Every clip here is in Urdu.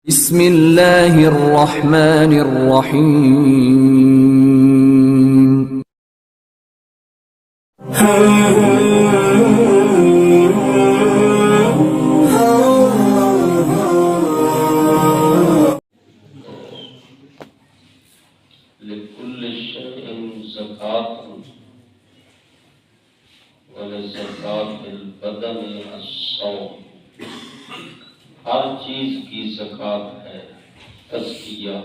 بسم اللہ الرحمن الرحیم لكل شيء زكاة ولزكاة البدن الصوم. ہر چیز کی زکوٰۃ ہے، تزکیہ،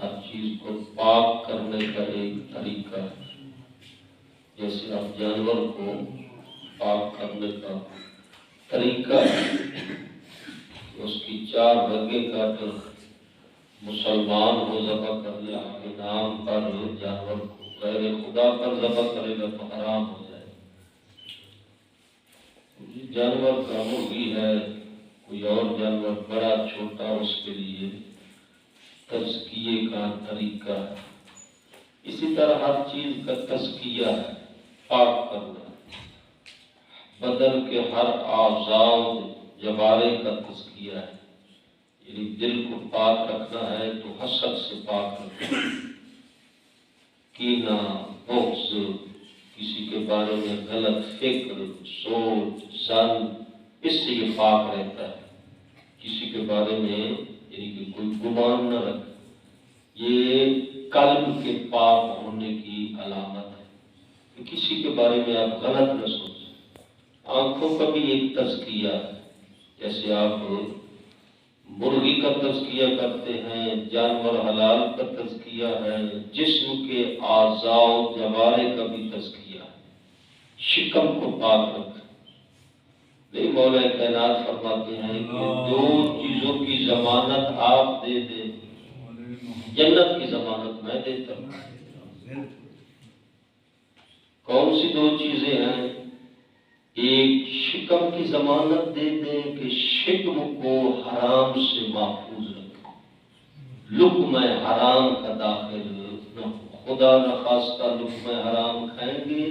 ہر چیز کو پاک کرنے کا ایک طریقہ ہے. جیسے آپ جانور کو پاک کرنے کا طریقہ ہے، اس کی 4 رگیں کاٹ کر مسلمان کو ذبح کر لے اپنے نام پر، جانور کو غیر خدا پر ذبح کرے گا تو حرام ہو جائے. جانور کا مرغی ہے، کوئی اور جانور بڑا چھوٹا، اس کے لیے تزکیے کا طریقہ ہے. اسی طرح ہر چیز کا تزکیہ ہے، پاک کرنا. بدن کے ہر اعضاء جوارے کا تزکیہ ہے، یعنی دل کو پاک رکھنا ہے تو حسد سے پاک رکھنا، کینہ، بغض، کسی کے بارے میں غلط فکر، سوچ، ظن، اس سے یہ پاک رہتا ہے. کسی کے بارے میں یعنی کہ کوئی گمان نہ رکھے، یہ قلب کے پاک ہونے کی علامت ہے کہ کسی کے بارے میں آپ غلط نہ سوچیں. آنکھوں کا بھی ایک تزکیہ ہے، جیسے آپ مرغی کا تزکیہ کرتے ہیں، جانور حلال کا تزکیہ ہے، جسم کے اعضاء جوارے کا بھی تزکیہ ہے. شکم کو پاک رکھیں. نہیں، مولا کائنات فرماتے ہیں کہ 2 چیزوں کی ضمانت آپ دے دیں، جنت کی ضمانت میں دیتا ہوں. کون سی 2 چیزیں ہیں؟ ایک شکم کی ضمانت دے دیں کہ شکم کو حرام سے محفوظ رکھیں، لقمہ حرام کا داخل نہ ہو. خدا نخواستہ لقمہ حرام کھائیں گے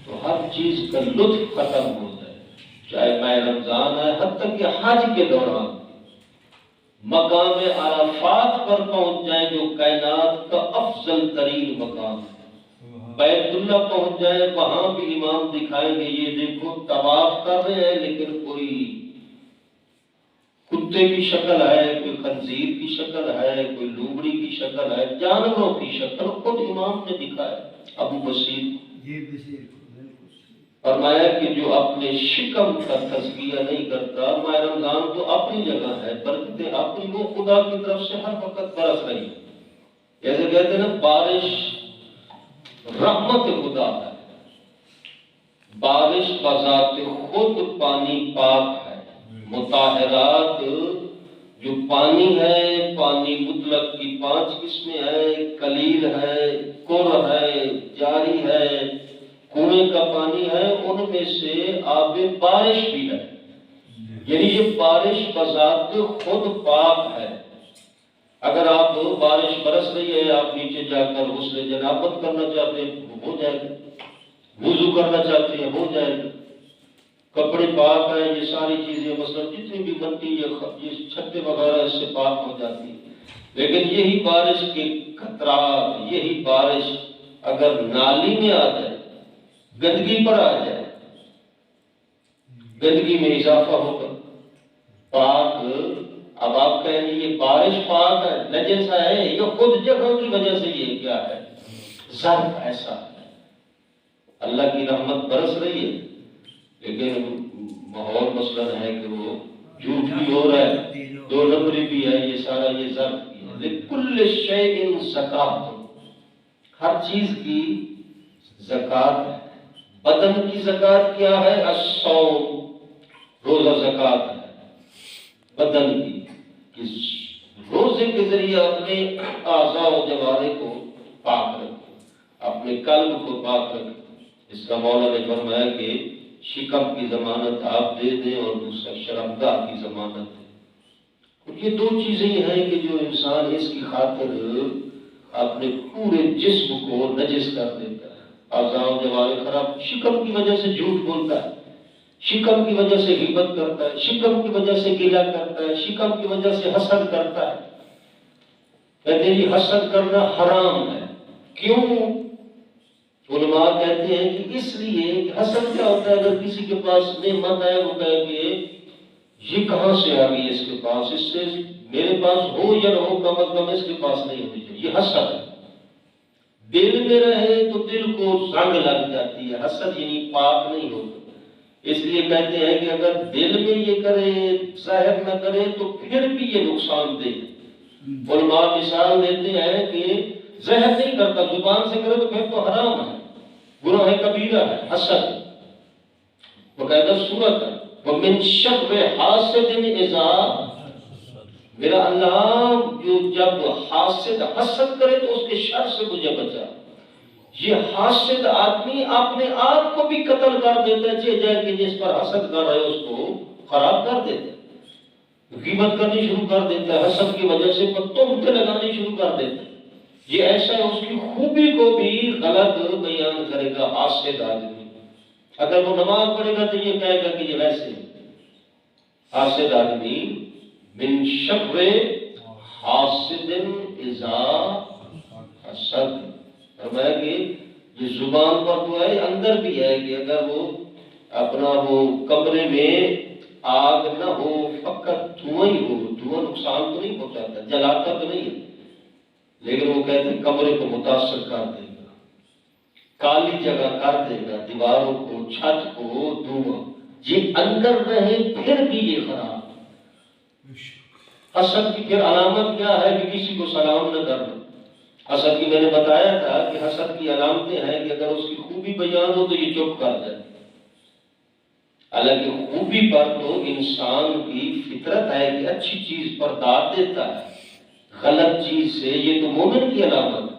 تو ہر چیز کا لطف ختم ہو جائے، چاہے ماہ رمضان ہے، حتیٰ کہ حج کے دوران مقام عرفات پر پہنچ جائیں جو کائنات کا افضل ترین مقام ہے. بیت اللہ پہنچ جائیں، وہاں بھی امام دکھائیں گے، یہ دیکھو طواف کر رہے ہیں لیکن کوئی کتے کی شکل ہے، کوئی خنزیر کی شکل ہے، کوئی لومڑی کی شکل ہے، جانوروں کی شکل خود امام نے دکھایا. ابو بصیر فرمایا کہ جو اپنے شکم کا تزکیہ نہیں کرتا، ماہ رمضان تو اپنی جگہ ہے، برکتیں اپنی، وہ خدا کی طرف سے ہر وقت برس رہی ہے. جیسے کہتے ہیں نا، بارش رحمت خدا ہے. بارش بذات خود پانی پاک ہے. مطہرات جو پانی ہے، پانی مطلق کی 5 قسمیں ہے، قلیل ہے، قر ہے، جاری ہے، کنویں کا پانی ہے، ان میں سے آب بارش بھی ہے. یعنی یہ بارش بذات خود پاک ہے. اگر آپ بارش برس رہی ہے، آپ نیچے جا کر غسل جنابت کرنا چاہتے ہیں ہو جائے گا، وضو کرنا چاہتے ہیں ہو جائے گا، کپڑے پاک ہیں، یہ ساری چیزیں مثلا جتنی بھی مٹی یہ چھتے وغیرہ اس سے پاک ہو جاتی ہے. لیکن یہی بارش کے قطرات، یہی بارش اگر نالی میں آ جائے، گندگی پر آ جائے، گندگی میں اضافہ ہوگا. پاک، اب آپ کہیں گے یہ بارش پاک ہے، نجس ہے، یہ خود جگہوں کی وجہ سے یہ کیا ہے، ظرف ایسا ہے. اللہ کی رحمت برس رہی ہے لیکن ماحول مثلا ہے کہ وہ جھوٹ بھی ہو رہا ہے، 2 نمبری بھی ہے، یہ سارا یہ ظرف ہے. لکل شیء زکات، ہر چیز کی زکات ہے. بدن کی زکات کیا ہے؟ الصوم، روزہ زکات ہے بدن کی، کہ روزے کے ذریعے اپنے اعضاء و جوارے کو پاک رکھیں، اپنے قلب کو پاک رکھیں. اس کا مولا نے فرمایا کہ شکم کی ضمانت آپ دے دیں اور دوسرا شرمگاہ کی ضمانت دیں. یہ 2 چیزیں ہیں کہ جو انسان اس کی خاطر اپنے پورے جسم کو نجس کر دیتا ہے، اعضاء و جوارے خراب. شکم کی وجہ سے جھوٹ بولتا ہے، شکم کی وجہ سے غیبت کرتا ہے، شکم کی وجہ سے گلہ کرتا ہے، شکم کی وجہ سے حسد کرتا ہے. کہتے ہیں یہ حسد کرنا حرام ہے. کیوں؟ علماء کہتے ہیں کہ اس لیے کہ حسد کیا ہوتا ہے، اگر کسی کے پاس نعمت ہے وہ کہے کہ یہ کہاں سے آ گئی اس کے پاس، اس سے میرے پاس ہو یا نہ ہو کم از کم اس کے پاس نہیں ہونی چاہیے. یہ حسد ہے. دل میں رہے تو دل کو زنگ لگ جاتی ہے. حسد یعنی پاک نہیں ہوتا. اس لیے کہتے ہیں کہ اگر دل میں یہ کرے ظاہر نہ کرے تو پھر بھی یہ نقصان دے. علماء مثال دیتے ہیں کہ ظاہر نہیں کرتا، زبان سے کرے تو پھر تو حرام ہے، گناہ کبیرہ ہے. حسد باقاعدہ صورت ہے. وَمِن شَرِّ حَاسِدٍ إِذَا، میرا اللہ جو جب حاسد حسد کرے تو اس کے شر سے مجھے بچا. یہ حاسد آدمی اپنے آپ کو بھی قتل کر دیتا ہے، جائے کہ جس پر حسد کر رہے اس کو خراب کر دیتا ہے، غیبت کرنی شروع کر دیتا ہے، حسد کی وجہ سے تہمتیں لگانی شروع کر دیتا ہے. یہ ایسا ہے، اس کی خوبی کو بھی غلط بیان کرے گا. حاسد آدمی اگر وہ نماز پڑھے گا تو یہ کہے گا کہ یہ ویسے. حاسد آدمی من شر حاسد اذا حسد، فرمایا کہ یہ زبان پر تو ہے، اندر بھی ہے کہ اگر وہ اپنا وہ کمرے میں آگ نہ ہو، فقط دھواں ہی ہو، دھواں نقصان تو نہیں پہنچاتا، جلاتا تو نہیں ہے، لیکن وہ کہتے ہیں کمرے کو متاثر کر دے گا، کالی جگہ کر دے گا، دیواروں کو، چھت کو دھواں. یہ اندر رہے پھر بھی یہ خراب. حسد کی پھر علامت کیا ہے کہ کسی کو سلام نہ کرنا. حسد کی میں نے بتایا تھا کہ حسد کی علامتیں ہیں کہ اگر اس کی خوبی بیان ہو تو یہ چپ کر جائے. حالانکہ خوبی پر تو انسان کی فطرت ہے کہ اچھی چیز پر داد دیتا ہے، غلط چیز سے یہ تو مومن کی علامت ہے.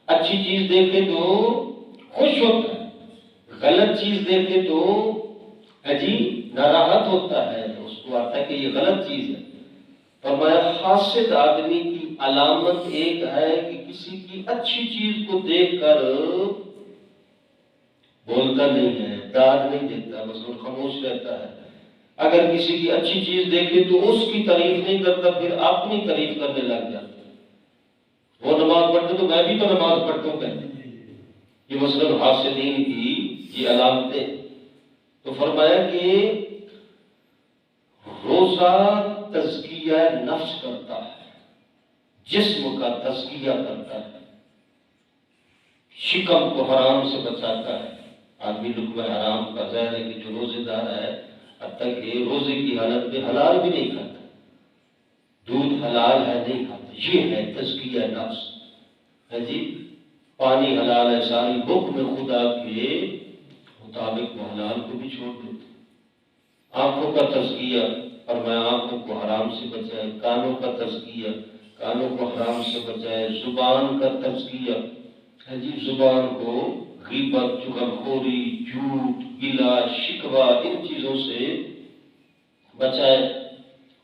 اچھی چیز دیکھے تو خوش ہوتا ہے، غلط چیز دیکھے تو ناراحت ہوتا ہے، اس کو آتا ہے کہ یہ غلط چیز ہے. فرمایا حاسد آدمی کی علامت ایک ہے کہ کسی کی اچھی چیز کو دیکھ کر بولتا نہیں ہے، داد نہیں دیتا، بس وہ خاموش رہتا ہے. اگر کسی کی اچھی چیز دیکھے تو اس کی تعریف نہیں کرتا، پھر اپنی تعریف کرنے لگ جاتا. وہ نماز پڑھتے تو میں بھی تو نماز پڑھتا ہوں کہتے. یہ مثلاً حاسدین کی یہ علامتیں. تو فرمایا کہ روزہ تزکیہ نفس کرتا ہے، جسم کا تزکیہ کرتا ہے، شکم کو حرام سے بچاتا ہے. آدمی لقمہ حرام کا ظاہر ہے کہ جو روزے دار ہے حتیٰ کہ روزے کی حالت میں حلال بھی نہیں کھاتا، دودھ حلال ہے نہیں کھاتا. یہ ہے تزکیہ نفس ہے. پانی حلال ہے، ساری حکم خدا کے مطابق وہ حلال کو بھی چھوڑ دیتے. آنکھوں کا تزکیہ، فرمایا آنکھوں کو حرام سے بچائے. کانوں کا تزکیہ، کانوں کو حرام سے بچائے. زبان کا تزکیہ زبان کو غیبت، چغلخوری، جھوٹ، گلہ، شکوہ، ان چیزوں سے بچائے.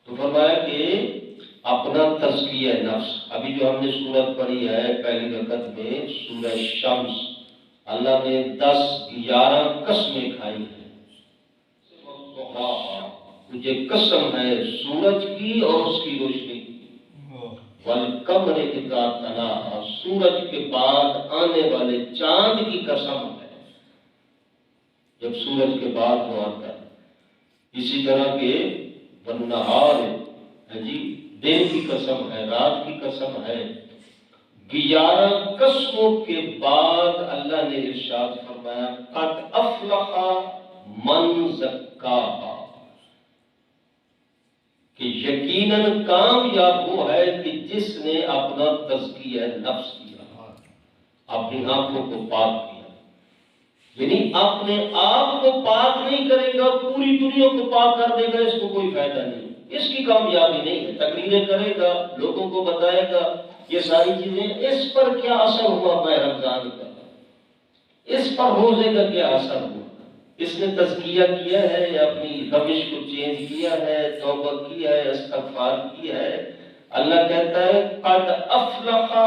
تو فرمایا کہ اپنا تزکیہ نفس. ابھی جو ہم نے سورت پڑھی ہے پہلی رکعت میں سورہ شمس، اللہ نے 10-11 قسمیں کھائی ہیں. مجھے قسم ہے سورج کی اور اس کی روشنی کی. والقمر اذا تلاہا، سورج کے بعد آنے والے چاند کی قسم ہے جب سورج کے بعد وہ آتا ہے. اسی طرح کے والنہار، دن کی قسم ہے، رات کی قسم ہے. 11 قسموں کے بعد اللہ نے ارشاد فرمایا قد افلح من زکاہا، کہ یقیناً کامیاب وہ ہے کہ جس نے اپنا تزکیہ نفس کیا، اپنی آنکھوں کو پاک کیا. یعنی اپنے آپ کو پاک نہیں کرے گا، پوری دنیا کو پاک کر دے گا، اس کو کوئی فائدہ نہیں، اس کی کامیابی نہیں ہے. تقریریں کرے گا، لوگوں کو بتائے گا، یہ ساری چیزیں، اس پر کیا اثر ہوا ماہ رمضان کا، اس پر روزے کا کیا اثر ہوا. اس نے تزکیہ کیا ہے، اپنی روش کو چینج کیا ہے، توبہ کیا ہے، استغفار کیا ہے. اللہ کہتا ہے قد افلح،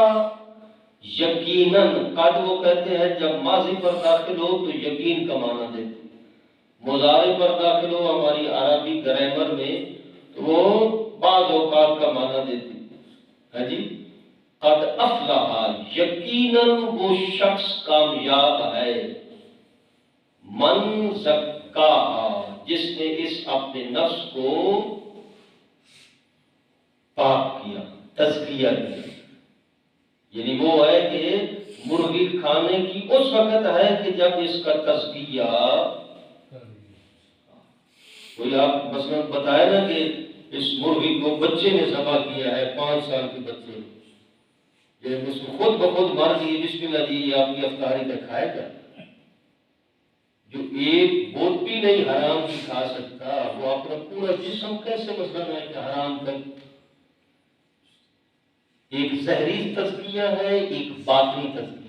یقیناً. قد وہ کہتے ہیں جب ماضی پر داخل ہو تو یقین کا معنی دیتے، مضارع پر داخل ہو ہماری عربی گرامر میں تو وہ بعض اوقات کا معنی دیتی ہے جی قد افلح، یقیناً وہ شخص کامیاب ہے، من زکاہا، جس نے اس اپنے نفس کو پاک کیا، تزکیہ کیا. یعنی وہ ہے کہ مرغی کھانے کی اس وقت ہے کہ جب اس کا تزکیہ، کوئی آپ مثلا بتائے نا کہ اس مرغی کو بچے نے ذبح کیا ہے، 5 سال کے بچے، یہ اس کو خود بخود مر گئی، بسم اللہ جی یہ آپ کی افطاری کا کھائے گا؟ جو ایک بوٹ بھی نہیں حرام کی کھا سکتا، وہ اپنا پورا جسم کیسے مثلا ہے کہ حرام کر. ایک ظاہری تزکیہ ہے، ایک باطنی تزکیہ.